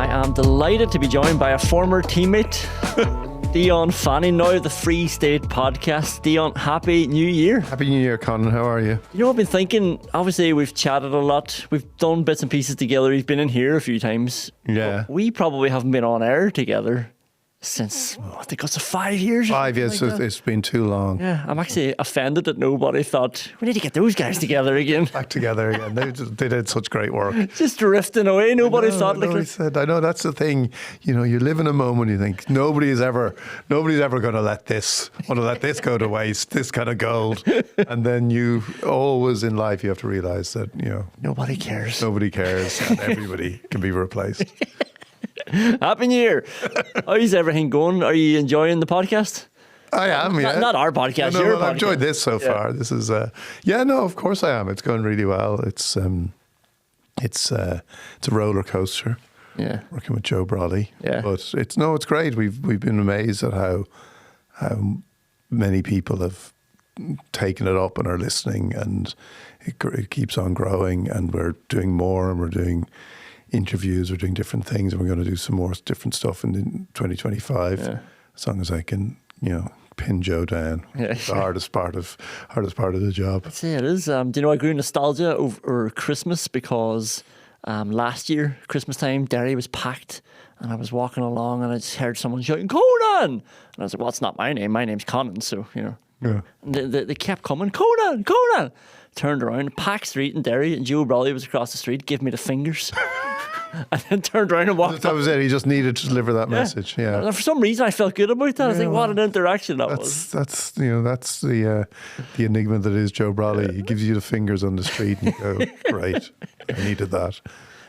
I am delighted to be joined by a former teammate, Dion Fanning, now of the Free State podcast. Dion, Happy New Year. Happy New Year, Conan. How are you? You know, I've been thinking, obviously we've chatted a lot. We've done bits and pieces together. We've been in here a few times. Yeah. We probably haven't been on air together since, I think it's 5 years. 5 years, like it's been too long. Yeah, I'm actually offended that nobody thought, we need to get those guys together again. Back together again. They did such great work. Just drifting away. Nobody thought I know that's the thing. You know, you live in a moment. You think nobody's ever going to let this go to waste. This kind of gold, and then you always in life you have to realize that nobody cares. Nobody cares, and everybody can be replaced. Happy New Year. How's everything going? Are you enjoying the podcast? I am, yeah. Not our podcast, your podcast. I've podcast. enjoyed this so far. This is, of course I am. It's going really well. It's a roller coaster. Yeah. Working with Joe Brolly. Yeah. But it's great. We've been amazed at how many people have taken it up and are listening, and it keeps on growing, and we're doing more, and we're doing interviews, we're doing different things, and we're going to do some more different stuff in 2025. Yeah. As long as I can, pin Joe down. Yeah, the hardest part of the job. I'd say it is. Do you know, I grew nostalgia over Christmas because last year, Christmas time, Derry was packed, and I was walking along and I just heard someone shouting, Conan! And I was like, well, it's not my name. My name's Conan, so, Yeah. And they kept coming, Conan! Turned around, packed street in Derry, and Joe Brolly was across the street, gave me the fingers. And then turned around and walked. That was it. He just needed to deliver that message. Yeah. And for some reason, I felt good about that. I was like, what an interaction that was. That's the enigma that is Joe Brolly. Yeah. He gives you the fingers on the street, and you go, right, I needed that.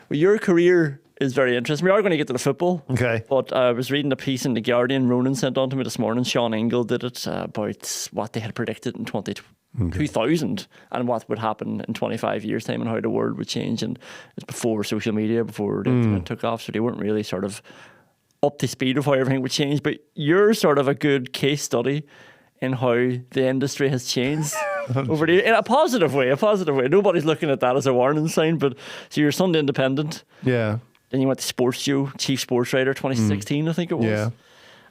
Well, your career is very interesting. We are going to get to the football. Okay. But I was reading a piece in The Guardian, Ronan sent on to me this morning. Sean Ingle did it about what they had predicted in 2000 and what would happen in 25 years' time and how the world would change. And it's before social media, before the internet took off, so they weren't really sort of up to speed of how everything would change. But you're sort of a good case study in how the industry has changed over the, in a positive way. Nobody's looking at that as a warning sign. But so you're Sunday Independent. Yeah. Then you went to Sports Show, Chief Sports Writer, 2016, I think it was. Yeah.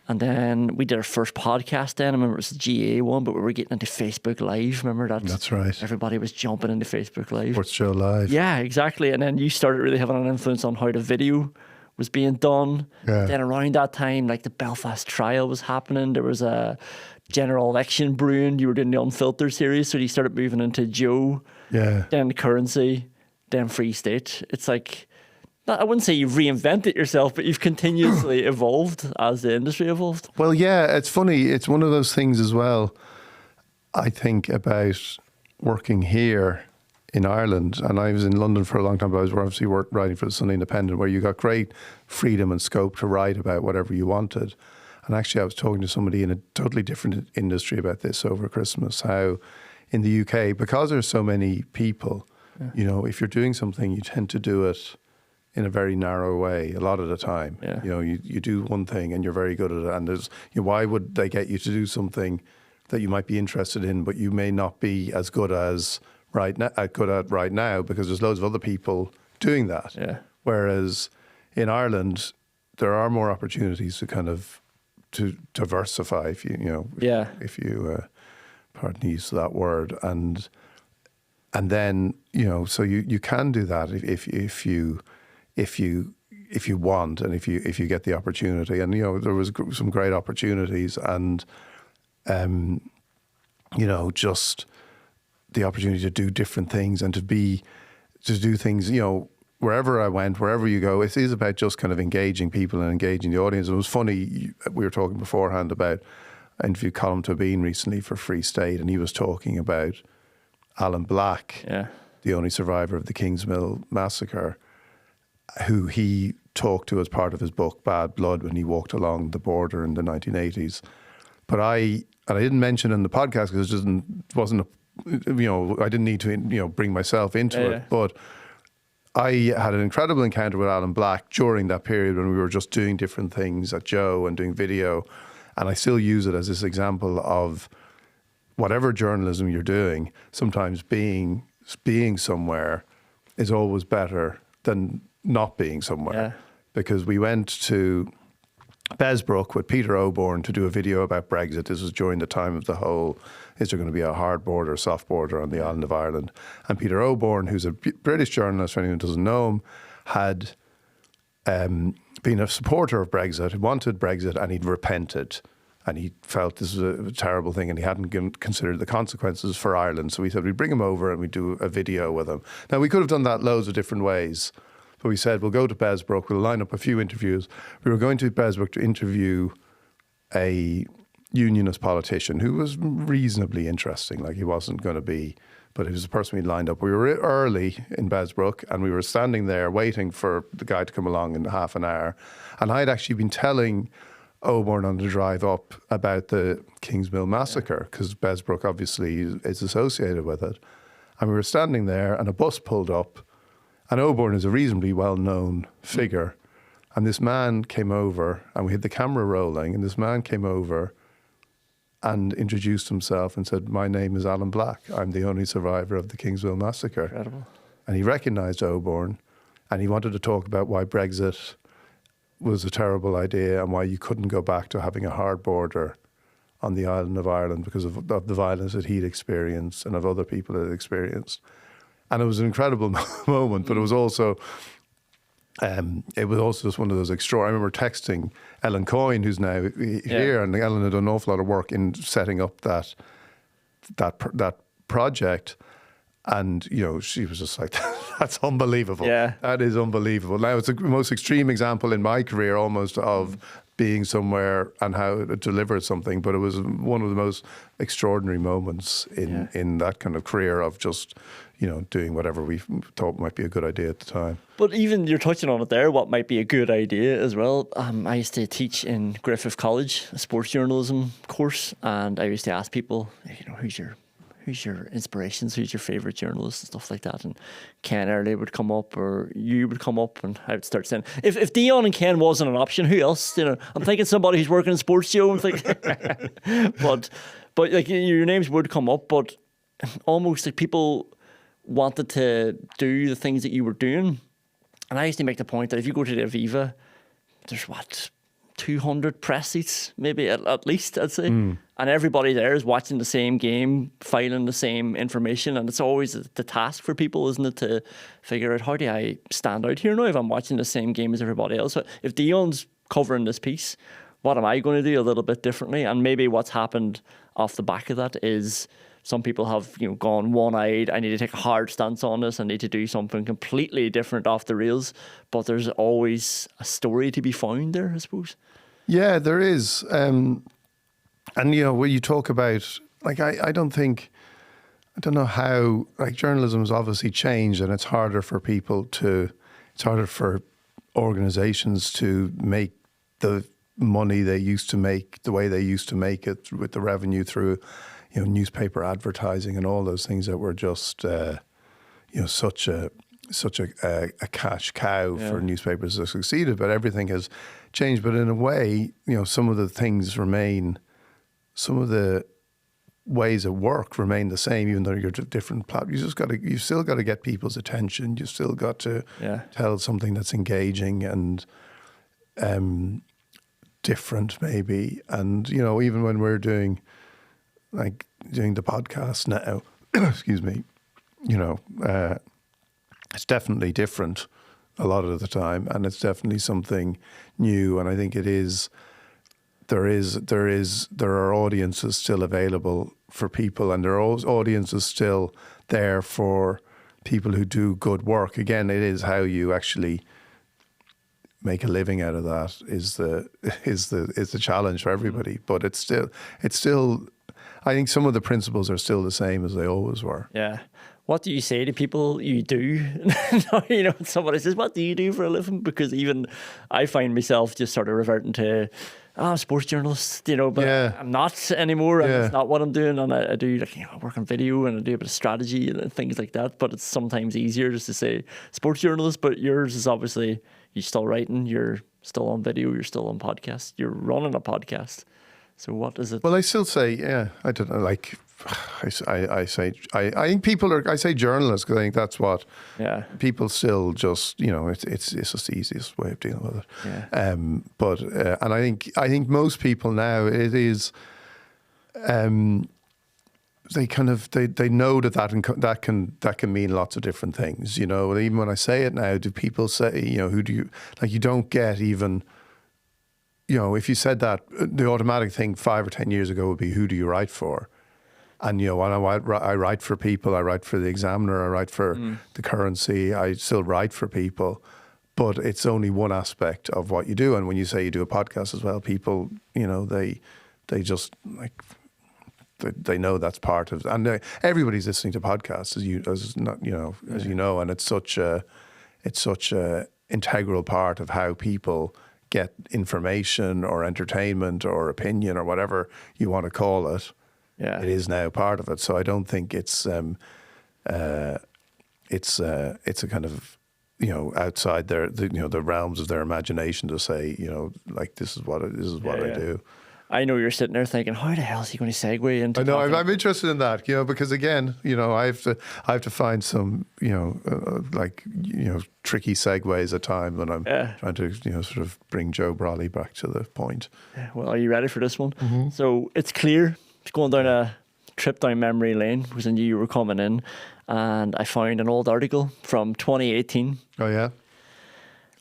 And then we did our first podcast then. I remember it was the GA one, but we were getting into Facebook Live. Remember that? That's right. Everybody was jumping into Facebook Live. Sports Show Live. Yeah, exactly. And then you started really having an influence on how the video was being done. Yeah. Then around that time, like the Belfast trial was happening. There was a general election brewing. You were doing the Unfiltered series. So you started moving into Joe. Yeah. Then Currency. Then Free State. It's like, I wouldn't say you've reinvented yourself, but you've continuously evolved as the industry evolved. Well, yeah, it's funny. It's one of those things as well, I think, about working here in Ireland. And I was in London for a long time, but I was obviously writing for the Sunday Independent, where you got great freedom and scope to write about whatever you wanted. And actually, I was talking to somebody in a totally different industry about this over Christmas, how in the UK, because there's so many people, if you're doing something, you tend to do it in a very narrow way a lot of the time. Yeah. You do one thing and you're very good at it, and there's why would they get you to do something that you might be interested in but you may not be as good as right now because there's loads of other people doing that. Yeah. Whereas in Ireland there are more opportunities to kind of to diversify if you pardon the use of that word, and then so you can do that if you want and if you get the opportunity. And there was some great opportunities, and just the opportunity to do different things and to do things wherever I went, wherever you go. It is about just kind of engaging people and engaging the audience. It was funny, we were talking beforehand about, I interviewed Colm Tóibín recently for Free State, and he was talking about Alan Black, the only survivor of the Kingsmill massacre, who he talked to as part of his book Bad Blood when he walked along the border in the 1980s. But I didn't mention in the podcast because it wasn't I didn't need to bring myself into it. But I had an incredible encounter with Alan Black during that period when we were just doing different things at Joe and doing video, and I still use it as this example of whatever journalism you're doing, sometimes being somewhere is always better than not being somewhere. because we went to Besbrook with Peter O'Born to do a video about Brexit. This was during the time of the whole, is there going to be a hard border, soft border on the island of Ireland? And Peter O'Born, who's a British journalist, for anyone who doesn't know him, had been a supporter of Brexit, wanted Brexit, and he'd repented. And he felt this was a terrible thing, and he hadn't considered the consequences for Ireland. So we said we'd bring him over and we'd do a video with him. Now, we could have done that loads of different ways. But we said, we'll go to Besbrook, we'll line up a few interviews. We were going to Besbrook to interview a unionist politician who was reasonably interesting. Like, he wasn't going to be, but he was the person we'd lined up. We were early in Besbrook, and we were standing there waiting for the guy to come along in half an hour. And I'd actually been telling O'Born on the drive up about the Kingsmill massacre, because Besbrook obviously is associated with it. And we were standing there, and a bus pulled up. And O'Born is a reasonably well-known figure. And this man came over, and we had the camera rolling, and this man came over and introduced himself and said, "My name is Alan Black. I'm the only survivor of the Kingsmill massacre." Incredible. And he recognised O'Born, and he wanted to talk about why Brexit was a terrible idea and why you couldn't go back to having a hard border on the island of Ireland because of the violence that he'd experienced and of other people that had experienced. And it was an incredible moment, but it was also just one of those extraordinary. I remember texting Ellen Coyne, who's now here, and Ellen had done an awful lot of work in setting up that project. And, you know, she was just like, that's unbelievable. Yeah. That is unbelievable. Now, it's the most extreme example in my career almost of being somewhere and how it delivered something. But it was one of the most extraordinary moments in that kind of career of just, you know, doing whatever we thought might be a good idea at the time. But even you're touching on it there, what might be a good idea as well. I used to teach in Griffith College, a sports journalism course, and I used to ask people, you know, who's your inspirations, who's your favourite journalist and stuff like that, and Ken Early would come up, or you would come up, and I would start saying, if Dion and Ken wasn't an option, who else? You know, I'm thinking somebody who's working in sports, Joe. I'm thinking, but like your names would come up, but almost like people wanted to do the things that you were doing, and I used to make the point that if you go to the Aviva, there's 200 press seats, maybe at least, I'd say. And everybody there is watching the same game, filing the same information. And it's always the task for people, isn't it, to figure out, how do I stand out here now if I'm watching the same game as everybody else? If Dion's covering this piece, what am I going to do a little bit differently? And maybe what's happened off the back of that is some people have, you know, gone one-eyed. I need to take a hard stance on this. I need to do something completely different off the rails. But there's always a story to be found there, I suppose. Yeah, there is. And, you know, when you talk about, like, I don't know how, like, journalism has obviously changed, and it's harder for organisations to make the money they used to make the way they used to make it, with the revenue through, you know, newspaper advertising and all those things that were just, you know, such a cash cow for newspapers that succeeded. But everything has changed. But in a way, you know, some of the things remain. Some of the ways of work remain the same, even though you're different platforms. You've still got to get people's attention. You've still got to tell something that's engaging and different, maybe. And, you know, even when we're doing the podcast now, excuse me, you know, it's definitely different a lot of the time, and it's definitely something new. And I think it is. There are audiences still available for people, and there are audiences still there for people who do good work. Again, it is how you actually make a living out of that is the challenge for everybody. But it's still. I think some of the principles are still the same as they always were. Yeah. What do you say to people you do? You know, somebody says, "What do you do for a living?" Because even I find myself just sort of reverting to, I'm a sports journalist, you know, but I'm not anymore, and it's not what I'm doing. And I do, like, you know, I work on video and I do a bit of strategy and things like that. But it's sometimes easier just to say sports journalist. But yours is obviously, you're still writing, you're still on video, you're still on podcast, you're running a podcast. So what is it? Well, I still say, I don't know, like, I think people are. I say journalists because I think that's what. Yeah. People still just it's just the easiest way of dealing with it. Yeah. But and I think most people now it is. They kind of they know that can mean lots of different things. Even when I say it now, do people say who do you like? You don't get even. If you said that, the automatic thing 5 or 10 years ago would be who do you write for? And when I write for people, I write for the Examiner, I write for the Currency, I still write for people, but it's only one aspect of what you do. And when you say you do a podcast as well, people, they just like. They know that's part of, and everybody's listening to podcasts as you know, and it's such a integral part of how people get information or entertainment or opinion or whatever you want to call it. Yeah, it is now part of it. So I don't think it's a kind of outside the realms of their imagination to say like this is what I do. I know you're sitting there thinking, how the hell is he going to segue into? I know I'm interested in that, because again, I have to find some, tricky segues at times when I'm trying to, sort of bring Joe Brolly back to the point. Well, are you ready for this one? Mm-hmm. So it's clear, it's going down a trip down memory lane because I knew you were coming in, and I found an old article from 2018. Oh yeah.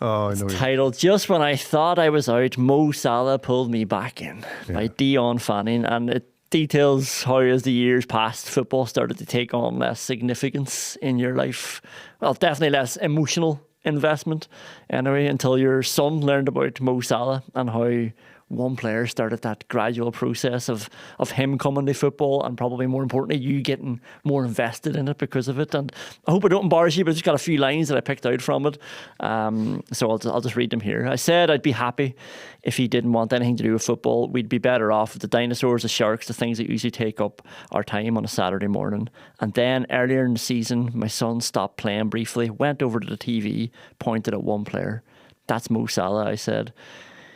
Oh, I know. It's titled "Just When I Thought I Was Out, Mo Salah Pulled Me Back In" by Dion Fanning, and it details how, as the years passed, football started to take on less significance in your life. Well, definitely less emotional investment, anyway, until your son learned about Mo Salah and how one player started that gradual process of him coming to football, and probably more importantly, you getting more invested in it because of it. And I hope I don't embarrass you, but I've just got a few lines that I picked out from it. So I'll just read them here. I said I'd be happy if he didn't want anything to do with football. We'd be better off with the dinosaurs, the sharks, the things that usually take up our time on a Saturday morning. And then earlier in the season, my son stopped playing briefly, went over to the TV, pointed at one player. That's Mo Salah, I said.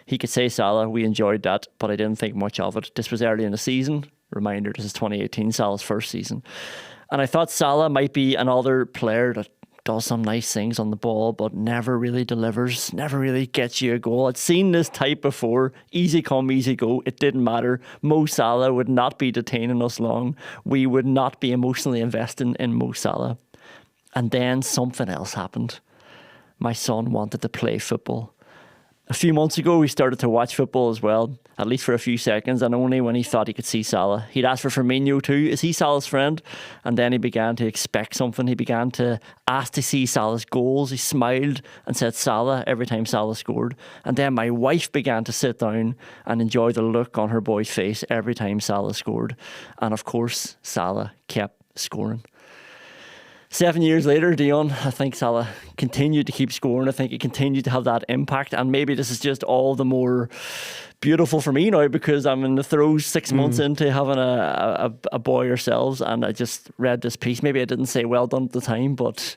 He could say Salah, we enjoyed that, but I didn't think much of it. This was early in the season. Reminder, this is 2018, Salah's first season. And I thought Salah might be another player that does some nice things on the ball, but never really delivers, never really gets you a goal. I'd seen this type before. Easy come, easy go. It didn't matter. Mo Salah would not be detaining us long. We would not be emotionally investing in Mo Salah. And then something else happened. My son wanted to play football. A few months ago, he started to watch football as well, at least for a few seconds, and only when he thought he could see Salah. He'd ask for Firmino too. Is he Salah's friend? And then he began to expect something. He began to ask to see Salah's goals. He smiled and said Salah every time Salah scored. And then my wife began to sit down and enjoy the look on her boy's face every time Salah scored. And of course, Salah kept scoring. 7 years later, Dion, I think Salah continued to keep scoring. I think he continued to have that impact. And maybe this is just all the more beautiful for me now because I'm in the throes 6 months into having a boy ourselves. And I just read this piece. Maybe I didn't say well done at the time, but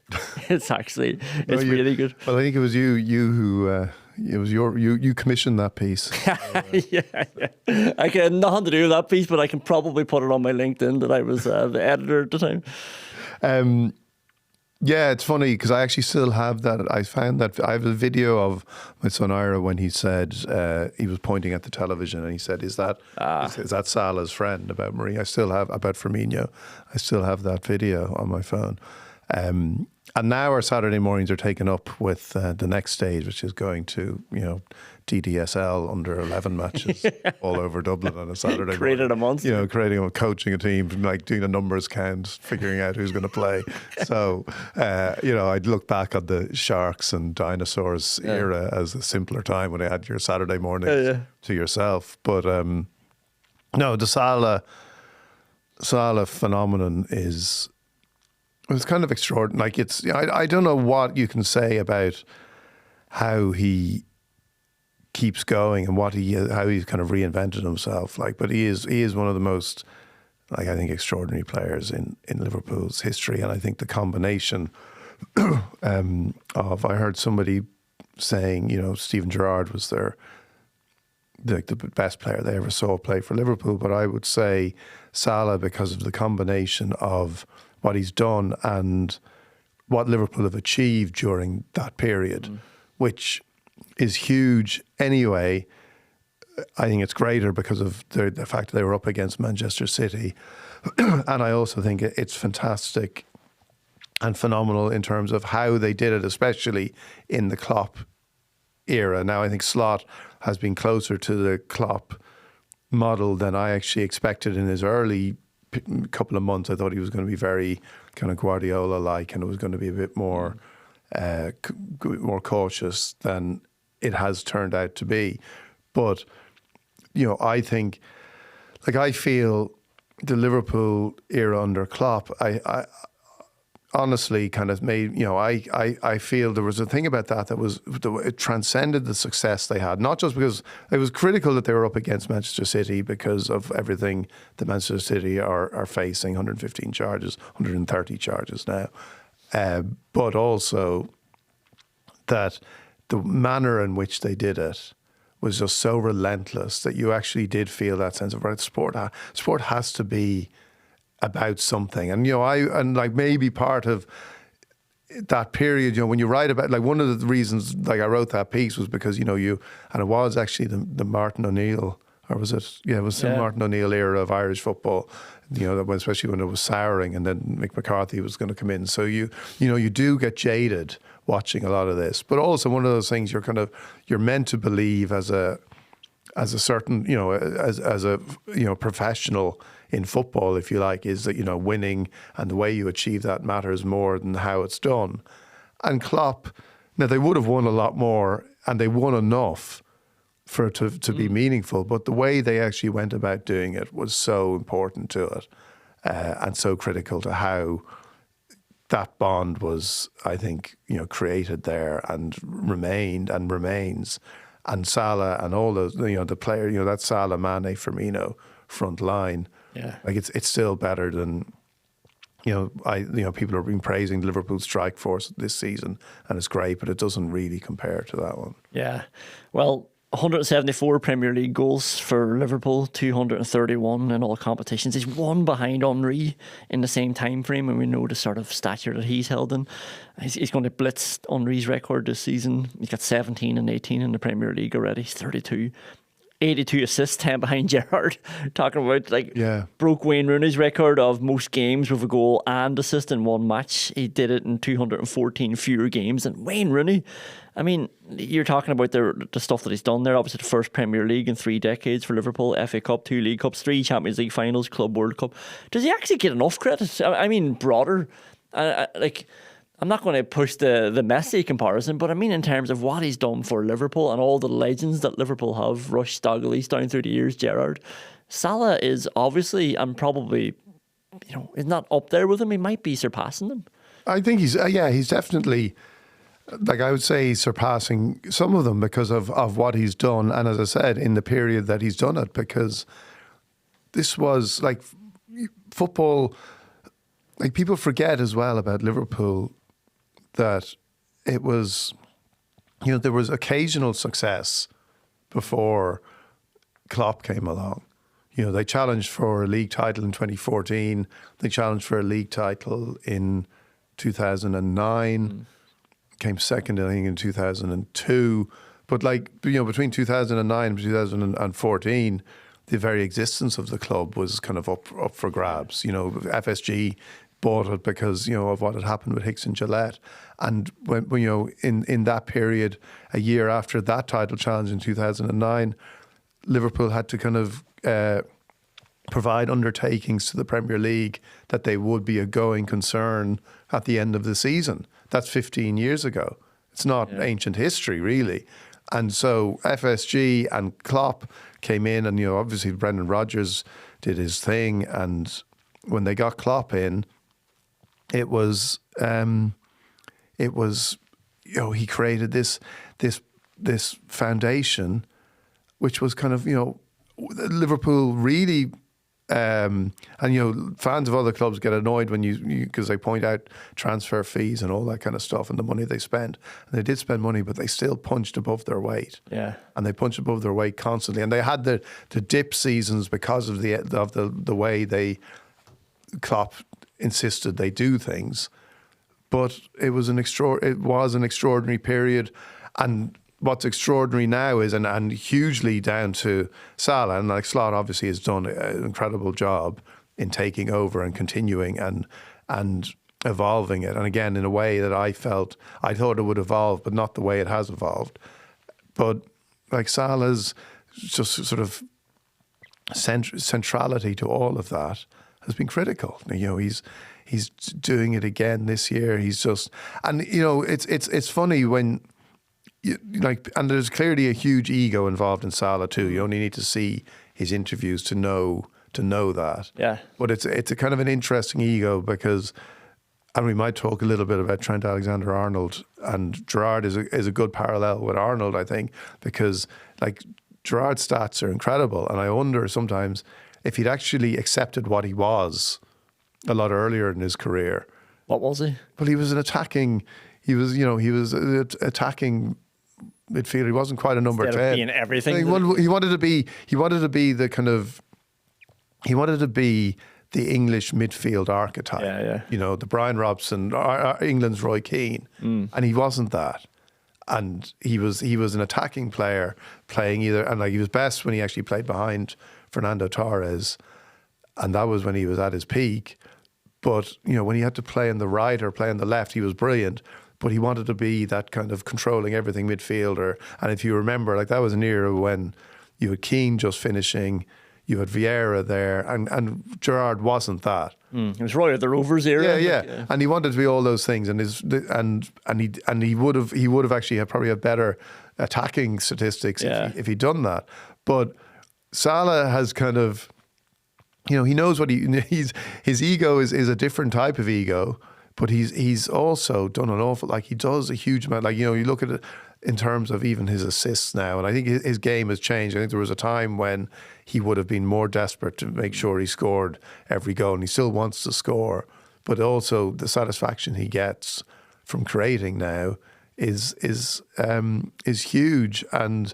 it's really good. Well, I think it was you who... it was you commissioned that piece. yeah. I had nothing to do with that piece, but I can probably put it on my LinkedIn that I was the editor at the time. Yeah, it's funny because I actually still have that. I found that I have a video of my son Ira when he said he was pointing at the television and he said, "Is that Salah's friend?" About Marie. I still have about Firmino. I still have that video on my phone. And now our Saturday mornings are taken up with the next stage, which is going to DDSL under 11 matches all over Dublin on a Saturday. Created a monster. Coaching a team, like doing a numbers count, figuring out who's going to play. So, I'd look back at the Sharks and Dinosaurs era as a simpler time when you had your Saturday mornings to yourself. But no, the Salah phenomenon is... It's kind of extraordinary. Like I don't know what you can say about how he keeps going and how he's kind of reinvented himself. But he is one of the most, I think, extraordinary players in Liverpool's history. And I think the combination of, I heard somebody saying, Steven Gerrard was the best player they ever saw play for Liverpool. But I would say Salah, because of the combination of what he's done and what Liverpool have achieved during that period, which is huge anyway. I think it's greater because of the fact that they were up against Manchester City. And I also think it's fantastic and phenomenal in terms of how they did it, especially in the Klopp era. Now, I think Slot has been closer to the Klopp model than I actually expected in his early couple of months. I thought he was going to be very kind of Guardiola-like, and it was going to be a bit more more cautious than it has turned out to be. But, I think, I feel the Liverpool era under Klopp, I honestly kind of made, I feel there was a thing about that it transcended the success they had, not just because it was critical that they were up against Manchester City because of everything that Manchester City are facing, 115 charges, 130 charges now, but also that the manner in which they did it was just so relentless that you actually did feel that sense of, right, sport has to be about something. And, maybe part of that period, when you write about, one of the reasons, I wrote that piece was because, and it was actually the Martin O'Neill, or was it? Yeah, it was the Martin O'Neill era of Irish football, especially when it was souring and then Mick McCarthy was going to come in. So you do get jaded watching a lot of this, but also one of those things you're meant to believe as a certain, as a professional in football, if you like, is that, winning and the way you achieve that matters more than how it's done. And Klopp, now they would have won a lot more and they won enough for it to be meaningful, but the way they actually went about doing it was so important to it and so critical to how that bond was, I think, created there and remained and remains. And Salah and all those, the player, that Salah, Mane, Firmino front line, it's still better than, people have been praising Liverpool's strike force this season, and it's great, but it doesn't really compare to that one. Yeah, well, 174 Premier League goals for Liverpool, 231 in all competitions. He's one behind Henry in the same time frame, and we know the sort of stature that he's held in. He's going to blitz Henry's record this season. He's got 17 and 18 in the Premier League already. He's 32. 82 assists, 10 behind Gerrard. Talking about, broke Wayne Rooney's record of most games with a goal and assist in one match. He did it in 214 fewer games than Wayne Rooney. I mean, you're talking about the stuff that he's done there. Obviously, the first Premier League in 3 decades for Liverpool, FA Cup, 2 League Cups, 3 Champions League finals, Club World Cup. Does he actually get enough credit? I mean, broader. I'm not going to push the Messi comparison, but I mean in terms of what he's done for Liverpool and all the legends that Liverpool have, Rush, Stogleys down through the years, Gerrard. Salah is obviously, and probably, is not up there with him. He might be surpassing them. I think he's definitely, I would say he's surpassing some of them because of what he's done. And as I said, in the period that he's done it, because this was football, people forget as well about Liverpool that it was, there was occasional success before Klopp came along. They challenged for a league title in 2014. They challenged for a league title in 2009. Came second, I think, in 2002. But between 2009 and 2014, the very existence of the club was kind of up for grabs. FSG bought it because, of what had happened with Hicks and Gillette. And when in that period, a year after that title challenge in 2009, Liverpool had to kind of provide undertakings to the Premier League that they would be a going concern at the end of the season. That's 15 years ago. It's not ancient history, really. And so FSG and Klopp came in, and obviously Brendan Rodgers did his thing. And when they got Klopp in, it was he created this foundation, which was kind of Liverpool really and fans of other clubs get annoyed when because they point out transfer fees and all that kind of stuff and the money they spend. And they did spend money, but they still punched above their weight. Yeah, and they punched above their weight constantly. And they had the dip seasons because of the way Klopp insisted they do things. But it was an extraordinary period, and what's extraordinary now is, and hugely down to Salah, and like Slot obviously has done an incredible job in taking over and continuing and evolving it. And again, in a way that I thought it would evolve, but not the way it has evolved. But like Salah's just sort of centrality to all of that has been critical. He's doing it again this year. He's just, and it's funny when and there's clearly a huge ego involved in Salah too. You only need to see his interviews to know that. Yeah. But it's a kind of an interesting ego because, and we might talk a little bit about Trent Alexander-Arnold, and Gerrard is a good parallel with Arnold, I think, because like Gerrard's stats are incredible, and I wonder sometimes if he'd actually accepted what he was a lot earlier in his career. What was he? Well, he was an attacking. He was an attacking midfielder. He wasn't quite a number Instead 10. Of being everything. He wanted to be the kind of. He wanted to be the English midfield archetype. Yeah. The Brian Robson, England's Roy Keane, and he wasn't that. And he was an attacking player playing either, and like he was best when he actually played behind Fernando Torres, and that was when he was at his peak. But when he had to play on the right or play on the left, he was brilliant. But he wanted to be that kind of controlling everything midfielder. And if you remember, like that was an era when you had Keane just finishing, you had Vieira there, and Gerrard wasn't that. It was Roy of the Rovers era. Yeah. And he wanted to be all those things, and he would have actually probably had better attacking statistics if he'd done that. But Salah has kind of, he knows what his ego is a different type of ego, but he's also done an awful, like he does a huge amount. Like, you look at it in terms of even his assists now, and I think his game has changed. I think there was a time when he would have been more desperate to make sure he scored every goal, and he still wants to score, but also the satisfaction he gets from creating now is huge. And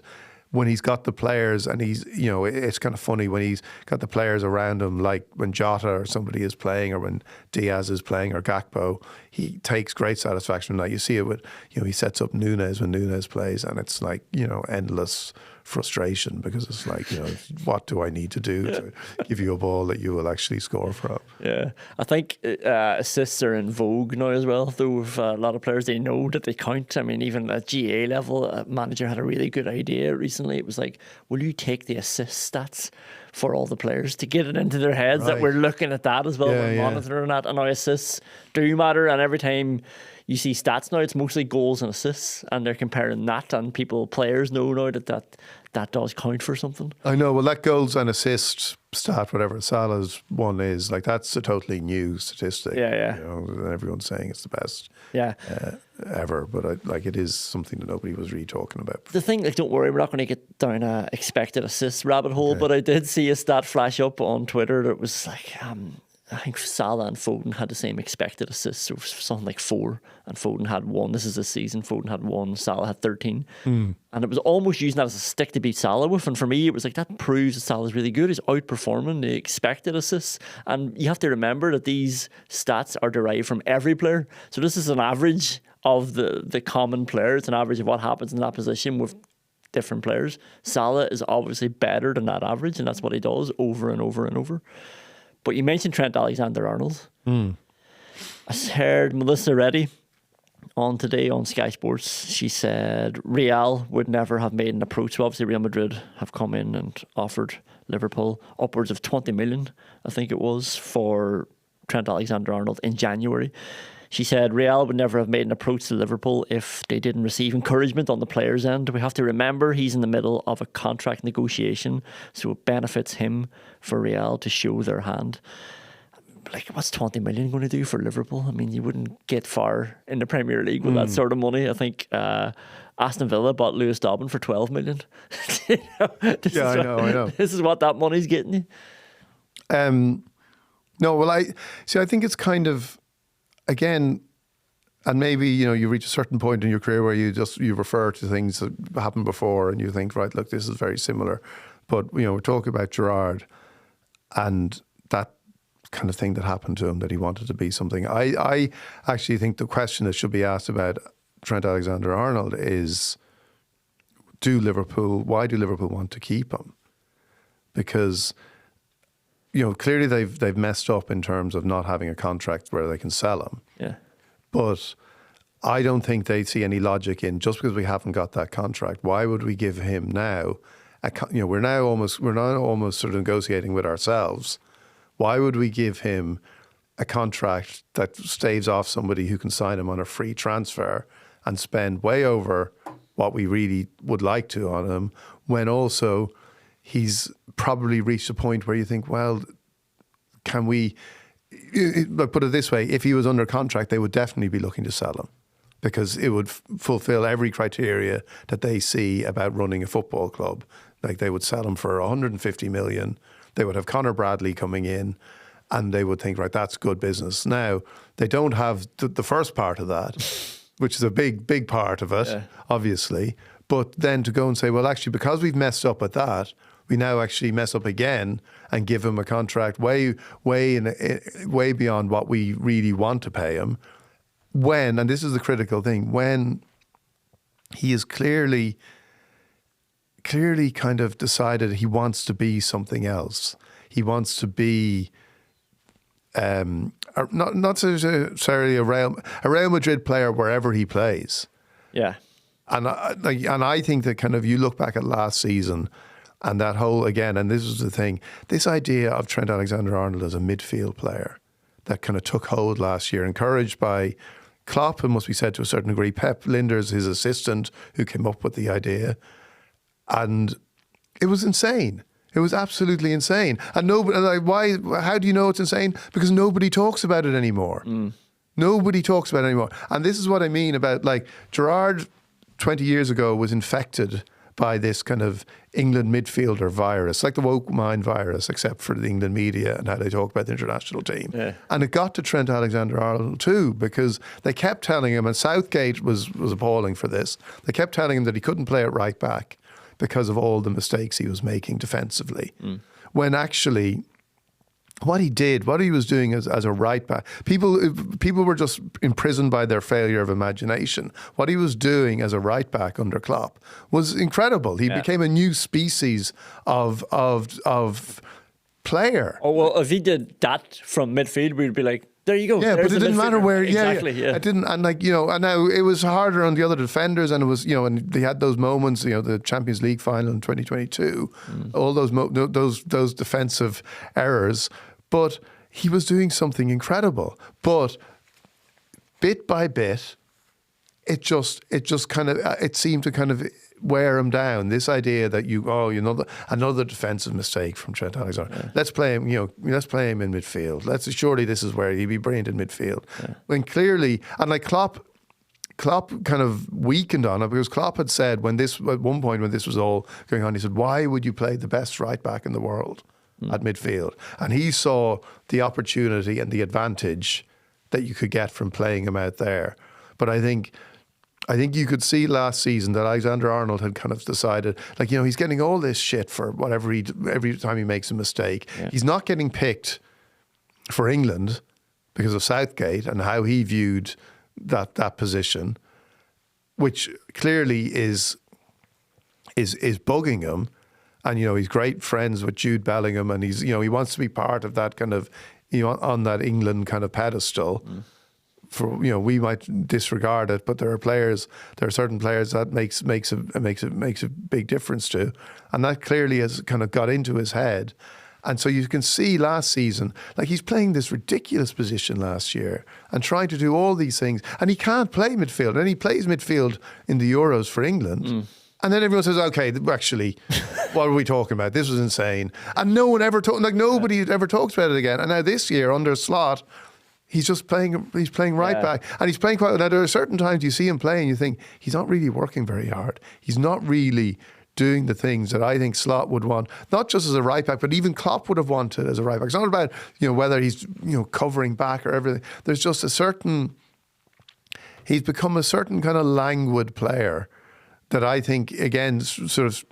when he's got the players, and it's kind of funny when he's got the players around him, like when Jota or somebody is playing, or when Diaz is playing, or Gakpo, he takes great satisfaction from that. You see it with, he sets up Núñez when Núñez plays, and it's like, endless frustration, because it's like, what do I need to do to give you a ball that you will actually score from? Yeah, I think assists are in vogue now as well, though, with a lot of players, they know that they count. I mean, even at GA level, a manager had a really good idea recently. It was like, will you take the assist stats for all the players to get it into their heads that we're looking at that as well, we're monitoring that, and now assists do matter, and every time you see stats now, it's mostly goals and assists, and they're comparing that, and players know now that does count for something. I know. Well, that goals and assists stat, whatever Salah's one is, like that's a totally new statistic. Yeah. Everyone's saying it's the best. Yeah. Ever, but it is something that nobody was really talking about. The thing, don't worry, we're not going to get down a expected assists rabbit hole, but I did see a stat flash up on Twitter that was like, I think Salah and Foden had the same expected assists, so something like 4, and Foden had 1. This is this season. Foden had 1, Salah had 13. And it was almost using that as a stick to beat Salah with. And for me, it was like, that proves that Salah's really good. He's outperforming the expected assists. And you have to remember that these stats are derived from every player. So this is an average of the common player. It's an average of what happens in that position with different players. Salah is obviously better than that average, and that's what he does over and over and over. But you mentioned Trent Alexander-Arnold. I heard Melissa Reddy on today on Sky Sports. She said Real would never have made an approach. So obviously Real Madrid have come in and offered Liverpool upwards of 20 million, I think it was, for Trent Alexander-Arnold in January. She said Real would never have made an approach to Liverpool if they didn't receive encouragement on the player's end. We have to remember he's in the middle of a contract negotiation, so it benefits him for Real to show their hand. Like, what's 20 million going to do for Liverpool? I mean, you wouldn't get far in the Premier League with that sort of money. I think Aston Villa bought Lewis Dobbin for 12 million. I know. This is what that money's getting you. No, well, I think it's kind of, again, and maybe, you reach a certain point in your career where you refer to things that happened before and you think, right, look, this is very similar. But, we're talking about Gerrard and that kind of thing that happened to him, that he wanted to be something. I actually think the question that should be asked about Trent Alexander-Arnold is, why do Liverpool want to keep him? Because, clearly they've messed up in terms of not having a contract where they can sell him. Yeah. But I don't think they see any logic in, just because we haven't got that contract, why would we give him now? We're now almost sort of negotiating with ourselves. Why would we give him a contract that staves off somebody who can sign him on a free transfer and spend way over what we really would like to on him, when also he's probably reached a point where you think, well, can we... Put it this way, if he was under contract, they would definitely be looking to sell him, because it would fulfill every criteria that they see about running a football club. Like, they would sell him for 150 million. They would have Conor Bradley coming in, and they would think, right, that's good business. Now, they don't have the first part of that, which is a big part of it, obviously. But then to go and say, well, actually, because we've messed up at that, we now actually mess up again and give him a contract way beyond what we really want to pay him. When, and this is the critical thing, when he is clearly kind of decided he wants to be something else. He wants to be not necessarily a Real Madrid player wherever he plays. Yeah. And I think that kind of, you look back at last season, and that whole, again, and this is the thing, this idea of Trent Alexander-Arnold as a midfield player that kind of took hold last year, encouraged by Klopp, it must be said to a certain degree, Pep Lijnders, his assistant, who came up with the idea. And it was insane. It was absolutely insane. And nobody, why? How do you know it's insane? Because nobody talks about it anymore. Nobody talks about it anymore. And this is what I mean about, like, Gerrard 20 years ago was infected by this kind of England midfielder virus, like the woke mind virus, except for the England media and how they talk about the international team. Yeah. And it got to Trent Alexander-Arnold too, because they kept telling him, and Southgate was appalling for this, they kept telling him that he couldn't play at right back because of all the mistakes he was making defensively. When actually, what he was doing as a right back, people were just imprisoned by their failure of imagination. What he was doing as a right back under Klopp was incredible. He became a new species of player. Oh, well, if he did that from midfield, we'd be like, there you go. Yeah, but it didn't matter where. Exactly. It didn't, and and now it was harder on the other defenders, and it was, and they had those moments, the Champions League final in 2022, all those defensive errors. But he was doing something incredible. But bit by bit, it seemed to kind of wear him down. This idea that another defensive mistake from Trent Alexander. Yeah. Let's play him, let's play him in midfield. Surely this is where he'd be brilliant in midfield. Yeah. When clearly, and like Klopp kind of weakened on it, because Klopp had said at one point when this was all going on, he said, why would you play the best right back in the world at midfield? And he saw the opportunity and the advantage that you could get from playing him out there. But I think you could see last season that Alexander-Arnold had kind of decided, he's getting all this shit for whatever every time he makes a mistake. Yeah. He's not getting picked for England because of Southgate and how he viewed that position, which clearly is bugging him. And, he's great friends with Jude Bellingham, and he wants to be part of that kind of, on that England kind of pedestal. We might disregard it, but there are certain players that makes a big difference to, and that clearly has kind of got into his head. And so you can see last season, like, he's playing this ridiculous position last year and trying to do all these things, and he can't play midfield, and he plays midfield in the Euros for England. And then everyone says, okay, actually, what are we talking about? This was insane. And no one ever nobody ever talks about it again. And now this year under Slot, he's playing right back, and he's playing quite well. Now there are certain times you see him playing, you think he's not really working very hard. He's not really doing the things that I think Slot would want, not just as a right back, but even Klopp would have wanted as a right back. It's not about, whether he's, covering back or everything. There's just he's become a certain kind of languid player that I think, again, sort of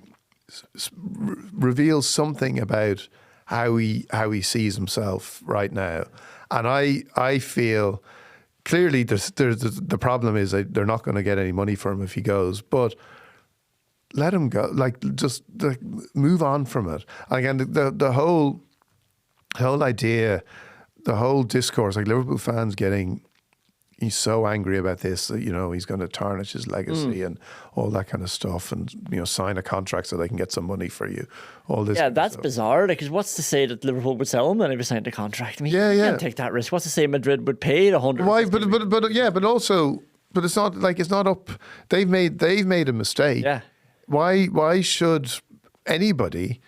reveals something about how he sees himself right now. And I feel clearly the problem is that they're not going to get any money for him if he goes, but let him go. Move on from it. And again, the whole idea, the whole discourse, like Liverpool fans he's so angry about this that, he's going to tarnish his legacy and all that kind of stuff, and, sign a contract so they can get some money for you. All this. Yeah, that's bizarre, because what's to say that Liverpool would sell him and if he signed a contract? I mean, you can't take that risk. What's to say Madrid would pay 100? Why? But it's not like it's not up. They've made a mistake. Yeah. Why should anybody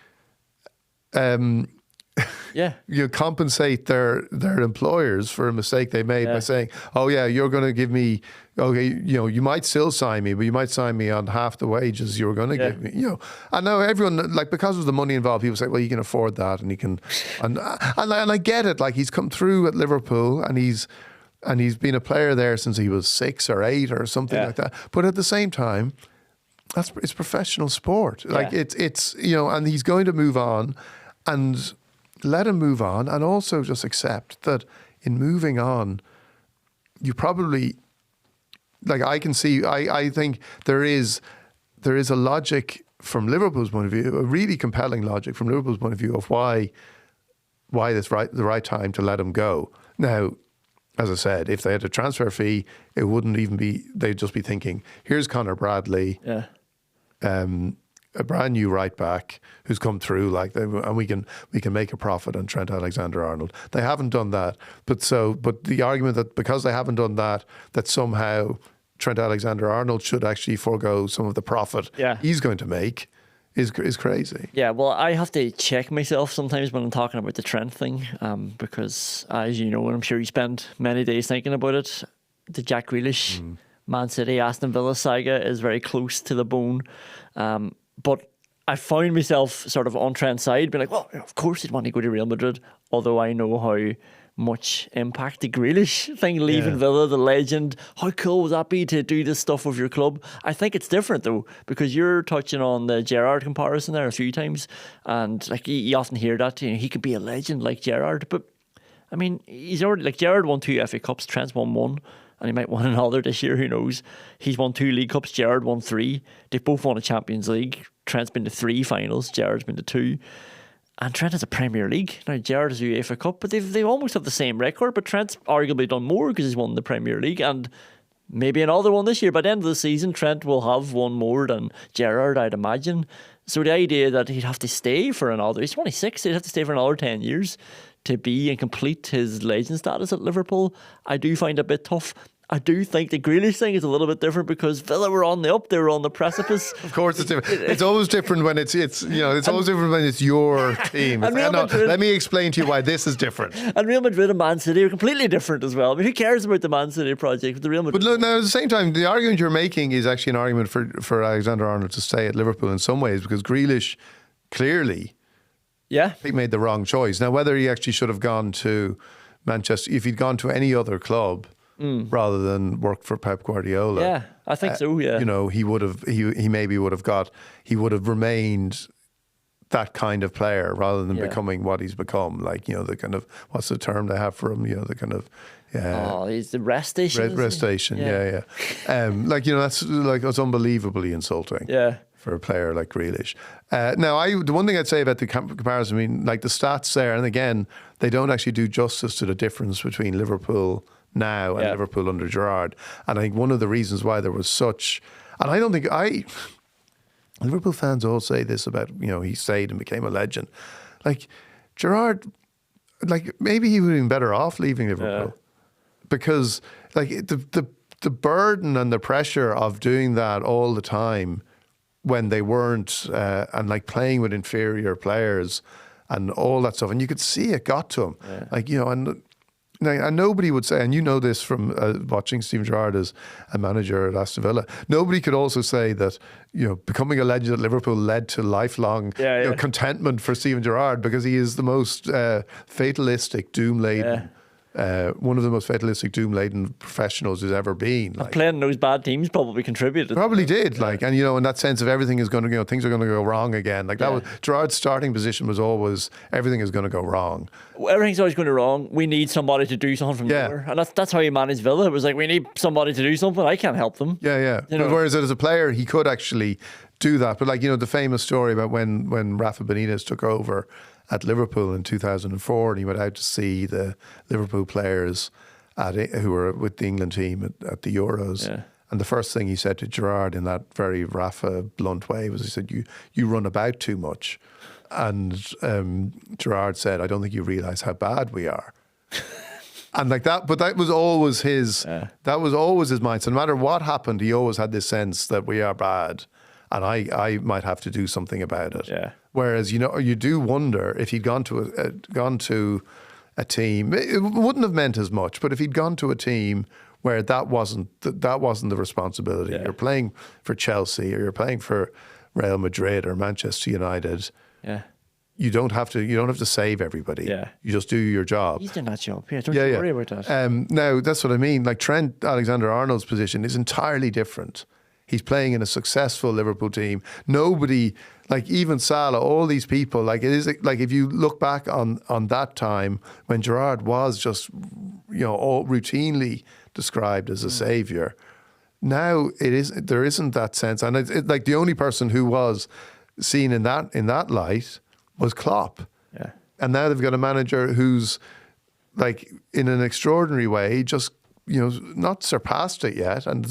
compensate their employers for a mistake they made by saying, oh yeah, you're going to give me, you might still sign me, but you might sign me on half the wages you're going to give me, And now everyone, because of the money involved, people say, well, you can afford that, and he can, and I get it. Like, he's come through at Liverpool, and he's been a player there since he was 6 or 8 or something like that. But at the same time, it's professional sport. Like it's and he's going to move on, and let him move on, and also just accept that in moving on, you probably, like, I can see, I think there is a logic from Liverpool's point of view, a really compelling logic from Liverpool's point of view of why it's the right time to let him go. Now, as I said, if they had a transfer fee, it wouldn't even be, they'd just be thinking, here's Conor Bradley, a brand new right back who's come through, and we can make a profit on Trent Alexander-Arnold. They haven't done that, but the argument that because they haven't done that somehow Trent Alexander-Arnold should actually forego some of the profit he's going to make is crazy. Yeah, well, I have to check myself sometimes when I'm talking about the Trent thing, because as you know, and I'm sure you spend many days thinking about it, the Jack Grealish, Man City, Aston Villa saga is very close to the bone. But I found myself sort of on Trent's side, being like, well, of course he'd want to go to Real Madrid, although I know how much impact the Grealish thing, leaving Villa, the legend, how cool would that be to do this stuff with your club? I think it's different though, because you're touching on the Gerrard comparison there a few times, and like you often hear that, he could be a legend like Gerrard, but I mean, he's already, like, Gerrard won 2 FA Cups, Trent's won 1, and he might win another this year, who knows. He's won 2 League Cups, Gerrard won 3. They've both won a Champions League. Trent's been to 3 finals, Gerrard's been to 2. And Trent has a Premier League. Now, Gerrard has a UEFA Cup, but they almost have the same record, but Trent's arguably done more because he's won the Premier League, and maybe another one this year. By the end of the season, Trent will have one more than Gerrard, I'd imagine. So the idea that he'd have to stay for another, he's 26, he'd have to stay for another 10 years to be and complete his legend status at Liverpool, I do find a bit tough. I do think the Grealish thing is a little bit different because Villa were on the up, they were on the precipice. Of course it's different. It's always different when it's always different when it's your team. Let me explain to you why this is different. And Real Madrid and Man City are completely different as well. I mean, who cares about the Man City project with the Real Madrid? But look, now at the same time, the argument you're making is actually an argument for Alexander-Arnold to stay at Liverpool in some ways, because Grealish clearly he made the wrong choice. Now, whether he actually should have gone to Manchester, if he'd gone to any other club, rather than work for Pep Guardiola. Yeah, I think so, yeah. He would have, he maybe would have remained that kind of player rather than becoming what he's become. Like, the kind of, what's the term they have for him? The kind of, he's the rest station. Rest station, yeah. That's unbelievably insulting. Yeah. For a player like Grealish. Now, the one thing I'd say about the comparison, I mean, like the stats there, and again, they don't actually do justice to the difference between Liverpool now and Liverpool under Gerrard. And I think one of the reasons why there was such, and I don't think Liverpool fans all say this about, he stayed and became a legend. Like, Gerrard, like, maybe he would have been better off leaving Liverpool. Because, like, the burden and the pressure of doing that all the time when they weren't, and like playing with inferior players and all that stuff, and you could see it got to him. Like, and Now, and nobody would say, and you know this from watching Steven Gerrard as a manager at Aston Villa, nobody could also say that, becoming a legend at Liverpool led to lifelong contentment for Steven Gerrard, because he is the most fatalistic, doom-laden, one of the most fatalistic, doom-laden professionals who's ever been. Like, playing those bad teams probably contributed. Probably did. Like, and in that sense of everything is going to, things are going to go wrong again. Like that was Gerrard's starting position was always everything is going to go wrong. Everything's always going to wrong. We need somebody to do something from there, and that's how he managed Villa. It was like, we need somebody to do something. I can't help them. But whereas as a player, he could actually do that. But the famous story about when Rafa Benitez took over at Liverpool in 2004, and he went out to see the Liverpool players who were with the England team at the Euros. Yeah. And the first thing he said to Gerrard in that very Rafa blunt way was, he said, you run about too much. And Gerrard said, I don't think you realise how bad we are. And like that, but that was always his mindset. No matter what happened, he always had this sense that we are bad, and I might have to do something about it. Yeah. Whereas you do wonder if he'd gone to a team, it wouldn't have meant as much. But if he'd gone to a team where that wasn't the responsibility, you're playing for Chelsea or you're playing for Real Madrid or Manchester United. Yeah. You don't have to save everybody. Yeah. You just do your job. He's done that job. Yeah, don't you worry about that. Now, that's what I mean. Like Trent Alexander-Arnold's position is entirely different. He's playing in a successful Liverpool team. Nobody, like even Salah, all these people, like it is like if you look back on that time when Gerrard was just, all routinely described as a saviour. Now there isn't that sense, and it's like the only person who was seen in that light was Klopp. Yeah. And now they've got a manager who's like in an extraordinary way just not surpassed it yet, and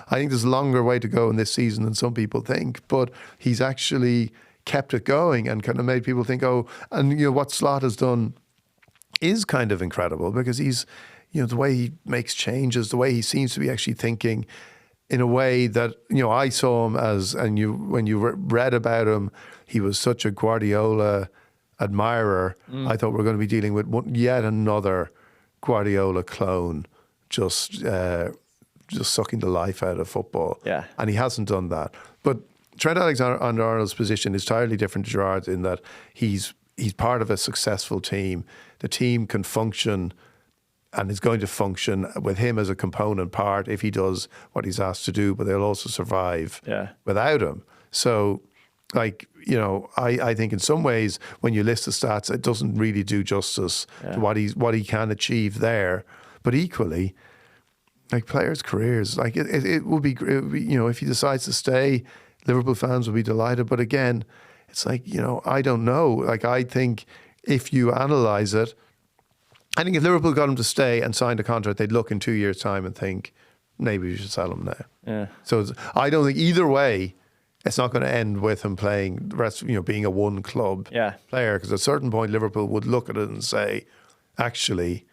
I think there's a longer way to go in this season than some people think, but he's actually kept it going and kind of made people think, what Slot has done is kind of incredible, because he's, the way he makes changes, the way he seems to be actually thinking in a way that, I saw him as, and when you read about him, he was such a Guardiola admirer. I thought we were going to be dealing with yet another Guardiola clone, just sucking the life out of football. Yeah. And he hasn't done that. But Trent Alexander-Arnold's position is entirely different to Gerrard's in that he's part of a successful team. The team can function and is going to function with him as a component part if he does what he's asked to do, but they'll also survive without him. So, I think in some ways when you list the stats, it doesn't really do justice to what he can achieve there. But equally, like players' careers, like it would be, if he decides to stay, Liverpool fans will be delighted. But again, it's like, I don't know. Like, I think if you analyse it, I think if Liverpool got him to stay and signed a contract, they'd look in 2 years' time and think, maybe we should sell him now. Yeah. So I don't think either way, it's not going to end with him playing the rest, being a one club player. Because at a certain point, Liverpool would look at it and say, actually,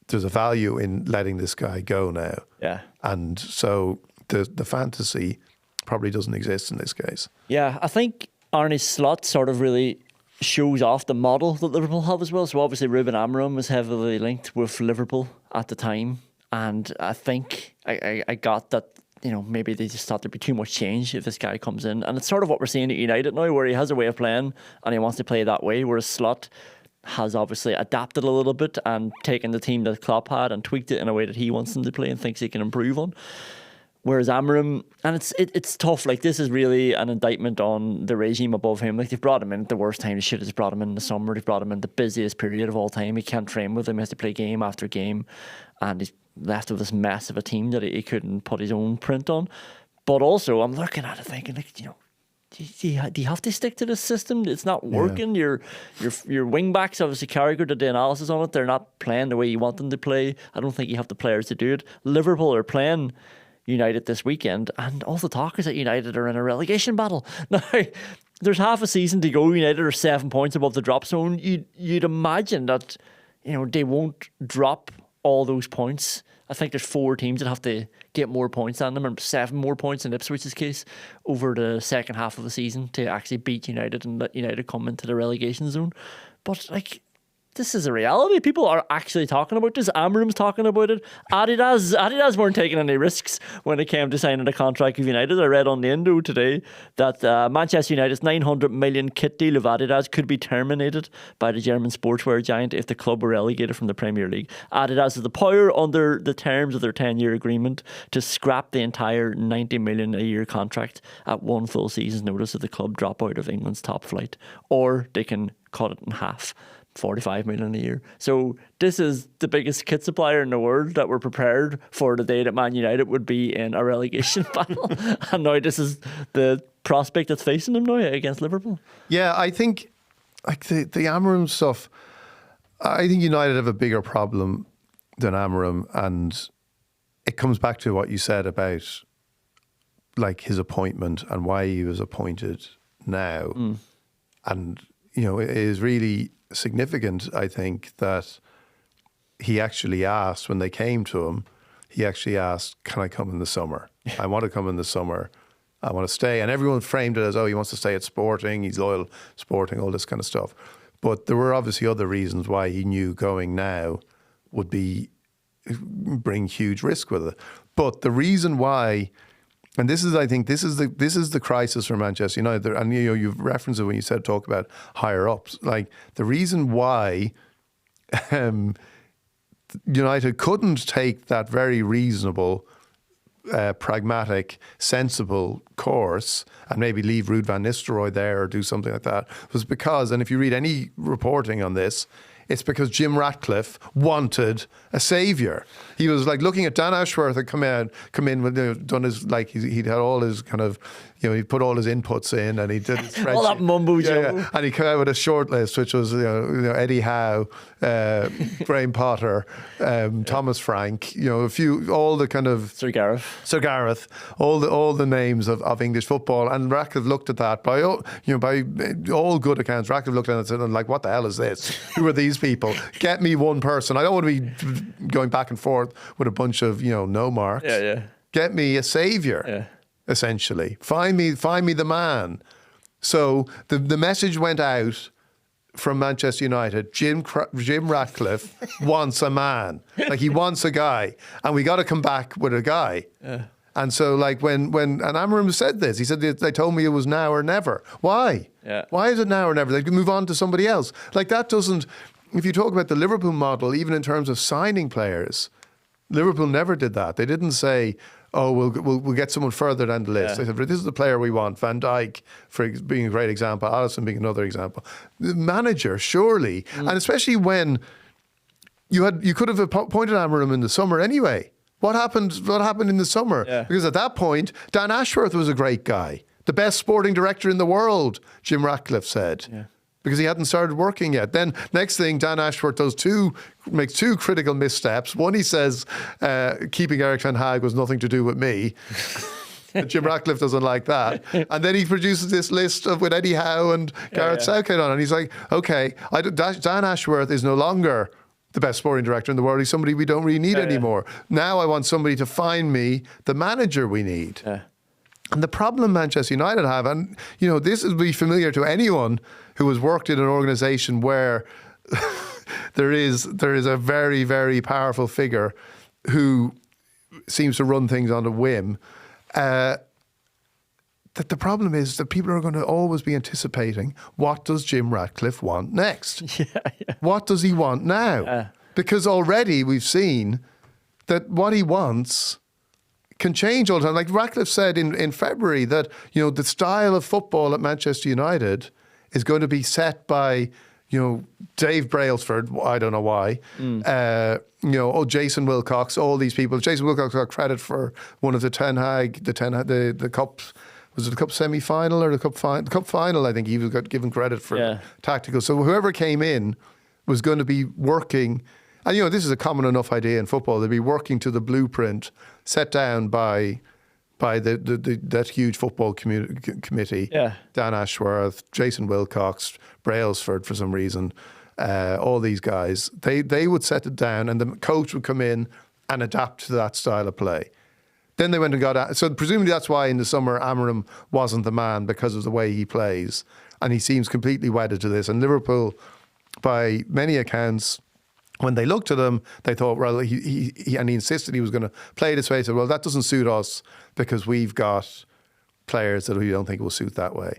there's a value in letting this guy go now. Yeah. And so the fantasy probably doesn't exist in this case. Yeah, I think Arne Slot sort of really shows off the model that Liverpool have as well. So obviously Ruben Amorim was heavily linked with Liverpool at the time. And I think I got that, maybe they just thought there'd be too much change if this guy comes in. And it's sort of what we're seeing at United now, where he has a way of playing and he wants to play that way, whereas Slot has obviously adapted a little bit and taken the team that Klopp had and tweaked it in a way that he wants them to play and thinks he can improve on. Whereas Amorim, and it's tough, like this is really an indictment on the regime above him. Like they've brought him in at the worst time. They've brought him in the summer. They've brought him in the busiest period of all time. He can't train with him. He has to play game after game. And he's left with this mess of a team that he couldn't put his own print on. But also, I'm looking at it thinking, like, do you have to stick to this system? It's not working. Yeah. Your wing backs obviously Carragher did the analysis on it. They're not playing the way you want them to play. I don't think you have the players to do it. Liverpool are playing United this weekend, and all the talk is that United are in a relegation battle. Now, there's half a season to go. United are 7 points above the drop zone. You'd imagine that they won't drop all those points. I think there's 4 teams that have to get more points than them, and 7 more points in Ipswich's case over the second half of the season to actually beat United and let United come into the relegation zone. But like, this is a reality. People are actually talking about this. Amram's talking about it. Adidas weren't taking any risks when it came to signing a contract with United. I read on the Indo today that Manchester United's 900 million kit deal of Adidas could be terminated by the German sportswear giant if the club were relegated from the Premier League. Adidas has the power under the terms of their 10-year agreement to scrap the entire 90 million a year contract at one full season's notice if the club drop out of England's top flight, or they can cut it in half. 45 million a year. So this is the biggest kit supplier in the world that were prepared for the day that Man United would be in a relegation battle. And now this is the prospect that's facing them now against Liverpool. Yeah, I think like the Amram stuff, I think United have a bigger problem than Amram, and it comes back to what you said about like his appointment and why he was appointed now. And, you know, it is really significant, I think, that he actually asked, when they came to him, he actually asked, can I come in the summer? I want to come in the summer. I want to stay. And everyone framed it as, oh, he wants to stay at Sporting, he's loyal Sporting, all this kind of stuff. But there were obviously other reasons why he knew going now would bring huge risk with it. But the reason why, and this is, I think, this is the crisis for Manchester United. And you know, you've referenced it when you said talk about higher ups. Like the reason why United couldn't take that very reasonable, pragmatic, sensible course and maybe leave Ruud van Nistelrooy there or do something like that was because, and if you read any reporting on this, it's because Jim Ratcliffe wanted a saviour. He was like looking at Dan Ashworth had come in with, you know, done his, like he'd had all his kind of, you know, he put all his inputs in and he did his spreadsheet. All that mumbo jumbo. Yeah. And he came out with a short list, which was, you know Eddie Howe, Graham Potter, Thomas Frank, you know, all the kind of Sir Gareth, all the names of English football. And Ratcliffe looked at that by all good accounts. Ratcliffe looked at it and said, like, what the hell is this? Who are these people? Get me one person. I don't want to be going back and forth with a bunch of, you know, no marks. Yeah. Get me a saviour. Yeah. Essentially, find me the man. So the message went out from Manchester United. Jim Ratcliffe wants a man, like he wants a guy, and we got to come back with a guy. Yeah. And so, like when Amram said this, he said they told me it was now or never. Why? Yeah. Why is it now or never? They can move on to somebody else. Like that doesn't. If you talk about the Liverpool model, even in terms of signing players, Liverpool never did that. They didn't say, oh, we'll get someone further down the list. Yeah. They said, this is the player we want. Van Dijk, for being a great example. Alisson being another example. The manager, surely. And especially when you could have appointed Amram in the summer anyway. What happened in the summer? Yeah. Because at that point, Dan Ashworth was a great guy. The best sporting director in the world, Jim Ratcliffe said. Yeah. Because he hadn't started working yet. Then next thing, Dan Ashworth makes two critical missteps. One, he says, keeping Eric Ten Hag was nothing to do with me. Jim Ratcliffe doesn't like that. And then he produces this list with Eddie Howe and Gareth Southgate on it. And he's like, okay, Dan Ashworth is no longer the best sporting director in the world. He's somebody we don't really need anymore. Now I want somebody to find me the manager we need. Yeah. And the problem Manchester United have, and you know, this will be familiar to anyone who has worked in an organisation where there is a very, very powerful figure who seems to run things on a whim. That the problem is that people are going to always be anticipating, what does Jim Ratcliffe want next? Yeah. What does he want now? Because already we've seen that what he wants can change all the time. Like Ratcliffe said in February that, you know, the style of football at Manchester United is going to be set by, you know, Dave Brailsford, I don't know why, you know, Jason Wilcox, all these people. Jason Wilcox got credit for one of the the cup, was it the cup semi-final or the cup final? The cup final, I think he got given credit for tactical. So whoever came in was going to be working, and you know, this is a common enough idea in football, they'd be working to the blueprint set down by that huge football committee, Dan Ashworth, Jason Wilcox, Brailsford for some reason, all these guys, they would set it down and the coach would come in and adapt to that style of play. Then they went and got, so presumably that's why in the summer Amram wasn't the man, because of the way he plays. And he seems completely wedded to this. And Liverpool by many accounts, when they looked at him, they thought, well, he insisted he was going to play this way. He said, well, that doesn't suit us because we've got players that we don't think will suit that way.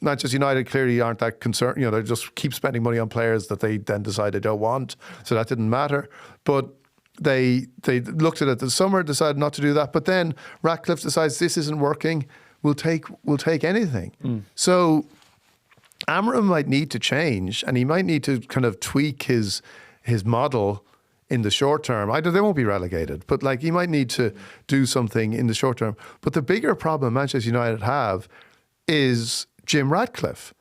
Manchester United clearly aren't that concerned. They just keep spending money on players that they then decide they don't want. So that didn't matter. But they looked at it this summer, decided not to do that. But then Ratcliffe decides this isn't working. We'll take anything. So Amram might need to change, and he might need to kind of tweak his model in the short term. They won't be relegated, but like he might need to do something in the short term. But the bigger problem Manchester United have is Jim Ratcliffe.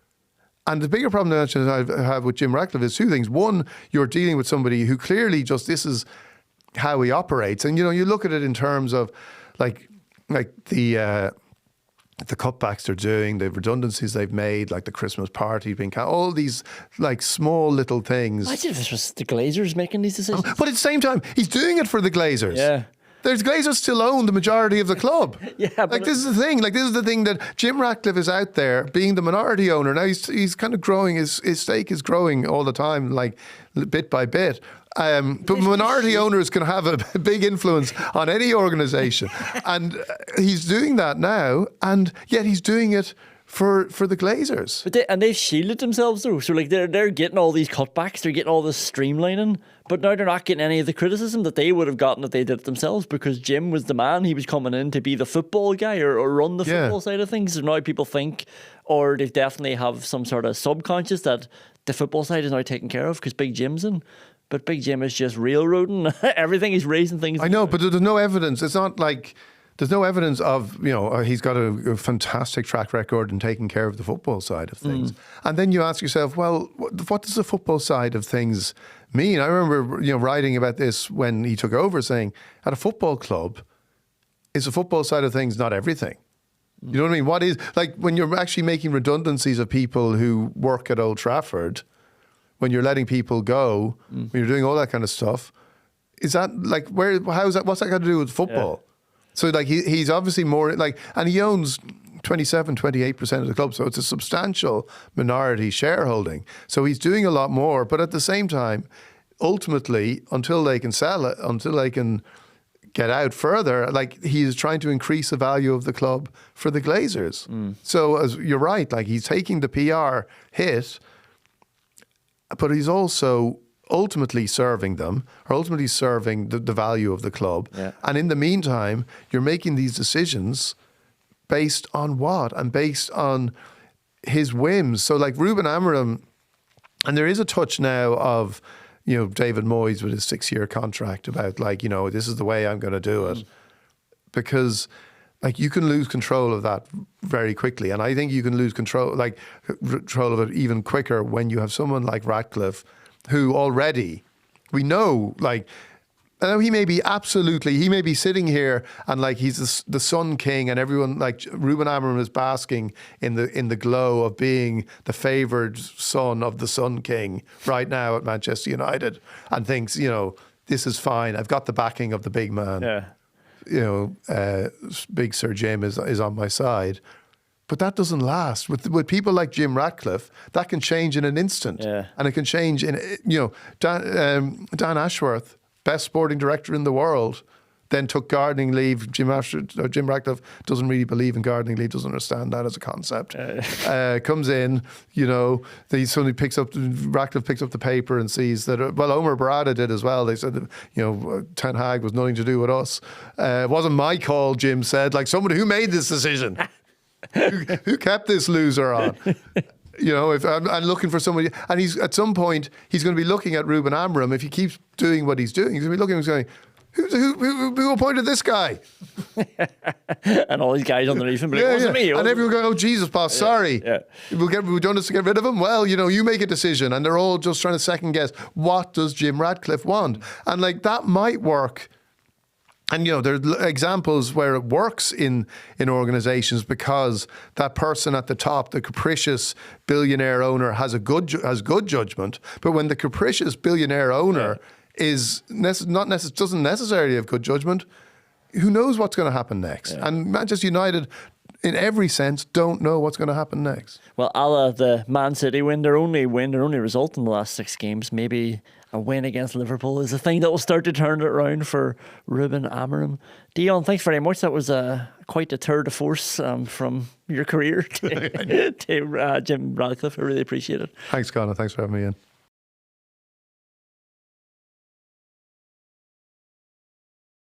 And the bigger problem that Manchester United have with Jim Ratcliffe is two things. One, you're dealing with somebody who clearly just, this is how he operates. And, you look at it in terms of like the cutbacks they're doing, the redundancies they've made, like the Christmas party being all these like small little things. Imagine if it was the Glazers making these decisions. But at the same time, he's doing it for the Glazers. Yeah. There's Glazers still own the majority of the club. Yeah, like this is the thing. Like this is the thing that Jim Ratcliffe is out there being the minority owner. Now he's kind of growing. His stake is growing all the time, like bit by bit. But minority owners can have a big influence on any organisation, and he's doing that now. And yet he's doing it for the Glazers. But they've shielded themselves though. So like they're getting all these cutbacks, they're getting all this streamlining, but now they're not getting any of the criticism that they would have gotten if they did it themselves, because Jim was the man. He was coming in to be the football guy or run the football side of things. So now people think, or they definitely have some sort of subconscious that the football side is now taken care of because Big Jim's in. But Big Jim is just railroading everything. He's raising things. I know, but there's no evidence. It's not like there's no evidence of, he's got a fantastic track record in taking care of the football side of things. And then you ask yourself, well, what does the football side of things mean? I remember, writing about this when he took over, saying at a football club, is the football side of things not everything? You know what I mean? What is, like, when you're actually making redundancies of people who work at Old Trafford, when you're letting people go, when you're doing all that kind of stuff, is that like, what's that got to do with football? Yeah. So like he's obviously more like, and he owns 28% of the club. So it's a substantial minority shareholding. So he's doing a lot more, but at the same time, ultimately, until they can sell it, until they can get out further, like he's trying to increase the value of the club for the Glazers. So as you're right, like he's taking the PR hit, but he's also ultimately serving them, or ultimately serving the value of the club. Yeah. And in the meantime, you're making these decisions based on what? And based on his whims. So like Ruben Amorim, and there is a touch now of, David Moyes with his 6-year contract about like, this is the way I'm going to do it. Because like you can lose control of that very quickly. And I think you can lose control of it even quicker when you have someone like Ratcliffe, who already, we know, like, I know he may be sitting here and like he's the Sun King, and everyone, like Ruben Amorim is basking in the glow of being the favoured son of the Sun King right now at Manchester United, and thinks, this is fine. I've got the backing of the big man. Yeah. Big Sir Jim is on my side. But that doesn't last. With people like Jim Ratcliffe, that can change in an instant. Yeah. And it can change in, Dan Ashworth, best sporting director in the world, then took gardening leave. Jim Ratcliffe doesn't really believe in gardening leave, doesn't understand that as a concept. Comes in, he suddenly Ratcliffe picks up the paper and sees that, Omar Barada did as well. They said that, Ten Hag was nothing to do with us. It wasn't my call, Jim said, like somebody who made this decision. who kept this loser on? If I'm looking for somebody, and he's at some point he's going to be looking at Ruben Amorim. If he keeps doing what he's doing, he's going to be looking and going, who appointed this guy? And all these guys underneath him, but it wasn't me. And everyone going, oh Jesus, boss, sorry. Yeah. We've done this to get rid of him. Well, you make a decision, and they're all just trying to second guess. What does Jim Ratcliffe want? And like that might work. And, there are examples where it works in organisations because that person at the top, the capricious billionaire owner, has good judgment. But when the capricious billionaire owner doesn't necessarily have good judgment, who knows what's going to happen next? Yeah. And Manchester United, in every sense, don't know what's going to happen next. Well, a la the Man City win, their only result in the last 6 games, maybe a win against Liverpool is a thing that will start to turn it around for Ruben Amorim. Dion, thanks very much. That was quite a tour de force from your career to Jim Ratcliffe. I really appreciate it. Thanks, Conan. Thanks for having me in.